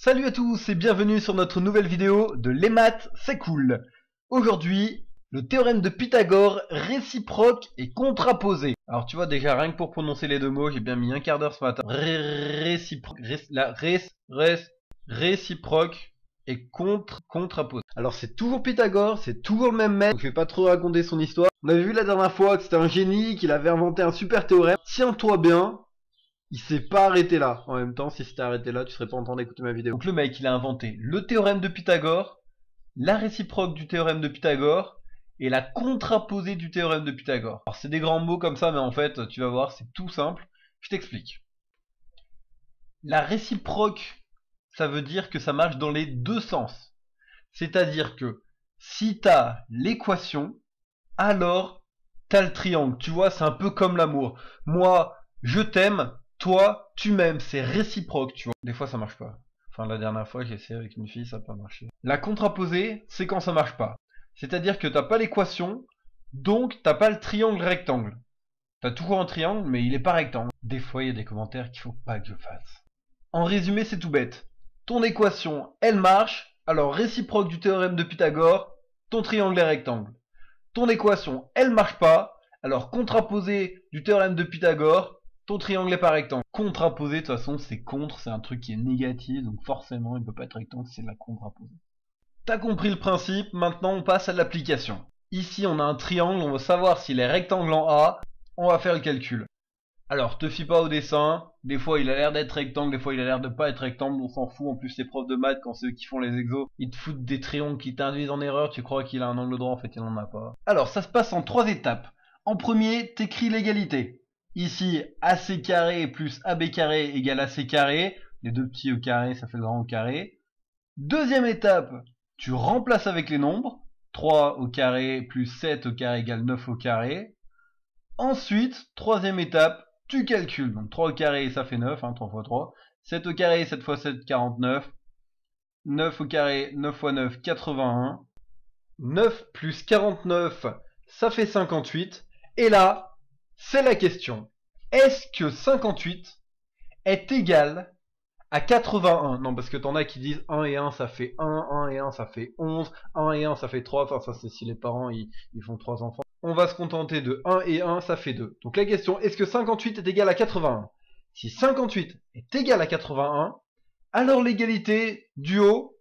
Salut à tous et bienvenue sur notre nouvelle vidéo de Les maths, c'est cool. Aujourd'hui, le théorème de Pythagore, réciproque et contraposé. Alors tu vois déjà rien que pour prononcer les deux mots, j'ai bien mis un quart d'heure ce matin. Réciproque et contraposé. Alors c'est toujours Pythagore, c'est toujours le même mec, donc je vais pas trop raconter son histoire. On avait vu la dernière fois que c'était un génie, qu'il avait inventé un super théorème. Tiens-toi bien. Il s'est pas arrêté là. En même temps, si c'était arrêté là, tu serais pas en train d'écouter ma vidéo. Donc le mec, il a inventé le théorème de Pythagore, la réciproque du théorème de Pythagore et la contraposée du théorème de Pythagore. Alors c'est des grands mots comme ça, mais en fait, tu vas voir, c'est tout simple. Je t'explique. La réciproque, ça veut dire que ça marche dans les deux sens. C'est-à-dire que si t'as l'équation, alors t'as le triangle. Tu vois, c'est un peu comme l'amour. Moi, je t'aime. Toi, tu m'aimes, c'est réciproque, tu vois. Des fois, ça marche pas. Enfin, la dernière fois, j'ai essayé avec une fille, ça n'a pas marché. La contraposée, c'est quand ça marche pas. C'est-à-dire que t'as pas l'équation, donc t'as pas le triangle rectangle. T'as toujours un triangle, mais il est pas rectangle. Des fois, il y a des commentaires qu'il faut pas que je fasse. En résumé, c'est tout bête. Ton équation, elle marche, alors réciproque du théorème de Pythagore, ton triangle est rectangle. Ton équation, elle marche pas, alors contraposée du théorème de Pythagore, ton triangle est pas rectangle. Contraposé, de toute façon, c'est contre, c'est un truc qui est négatif, donc forcément, il peut pas être rectangle, c'est de la contraposée. T'as compris le principe, maintenant on passe à l'application. Ici, on a un triangle, on veut savoir s'il est rectangle en A, on va faire le calcul. Alors, te fie pas au dessin, des fois il a l'air d'être rectangle, des fois il a l'air de pas être rectangle, on s'en fout, en plus les profs de maths, quand c'est eux qui font les exos, ils te foutent des triangles qui t'induisent en erreur, tu crois qu'il a un angle droit, en fait il en a pas. Alors, ça se passe en 3 étapes. En premier, t'écris l'égalité. Ici, AC carré plus AB carré égale AC carré, les deux petits au carré, ça fait le grand au carré. Deuxième étape, tu remplaces avec les nombres, 3 au carré plus 7 au carré égale 9 au carré. Ensuite, troisième étape, tu calcules. Donc 3 au carré, ça fait 9, 3 fois 3. 7 au carré, 7 fois 7, 49. 9 au carré, 9 fois 9, 81. 9 plus 49, ça fait 58. Et là, c'est la question. Est-ce que 58 est égal à 81? Non, parce que t'en as qui disent 1 et 1 ça fait 1 et 1 ça fait 11, 1 et 1 ça fait 3, enfin ça c'est si les parents ils font 3 enfants. On va se contenter de 1 et 1 ça fait 2. Donc la question, est-ce que 58 est égal à 81? Si 58 est égal à 81, alors l'égalité du haut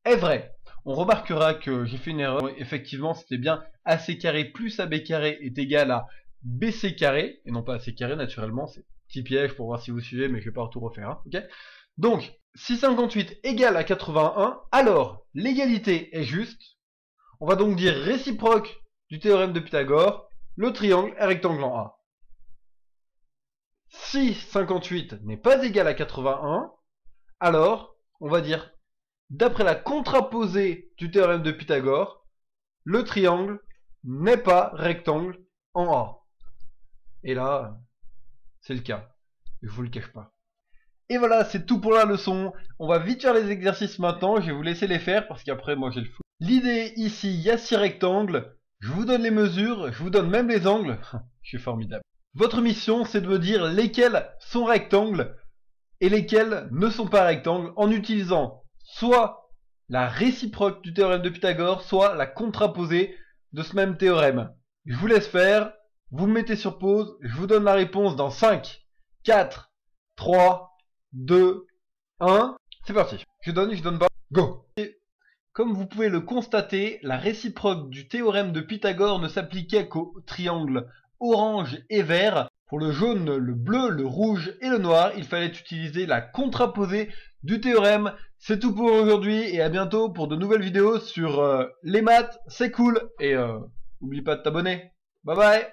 est vraie. On remarquera que j'ai fait une erreur, effectivement c'était bien AC carré plus AB carré est égal à BC carré, et non pas AC carré naturellement, c'est petit piège pour voir si vous suivez, mais je vais pas tout refaire, hein, ok? Donc, si 58 égale à 81, alors l'égalité est juste. On va donc dire réciproque du théorème de Pythagore, le triangle est rectangle en A. Si 58 n'est pas égal à 81, alors on va dire, d'après la contraposée du théorème de Pythagore, le triangle n'est pas rectangle en A. Et là, c'est le cas. Je vous le cache pas. Et voilà, c'est tout pour la leçon. On va vite faire les exercices maintenant. Je vais vous laisser les faire parce qu'après, moi, j'ai le fou. L'idée, ici, il y a 6 rectangles. Je vous donne les mesures. Je vous donne même les angles. Je suis formidable. Votre mission, c'est de me dire lesquels sont rectangles et lesquels ne sont pas rectangles en utilisant soit la réciproque du théorème de Pythagore, soit la contraposée de ce même théorème. Je vous laisse faire. Vous me mettez sur pause. Je vous donne la réponse dans 5, 4, 3, 2, 1, c'est parti. Je donne pas. Go. Et comme vous pouvez le constater, la réciproque du théorème de Pythagore ne s'appliquait qu'aux triangles orange et vert. Pour le jaune, le bleu, le rouge et le noir, il fallait utiliser la contraposée du théorème. C'est tout pour aujourd'hui et à bientôt pour de nouvelles vidéos sur les maths, c'est cool. Et oublie pas de t'abonner. Bye bye.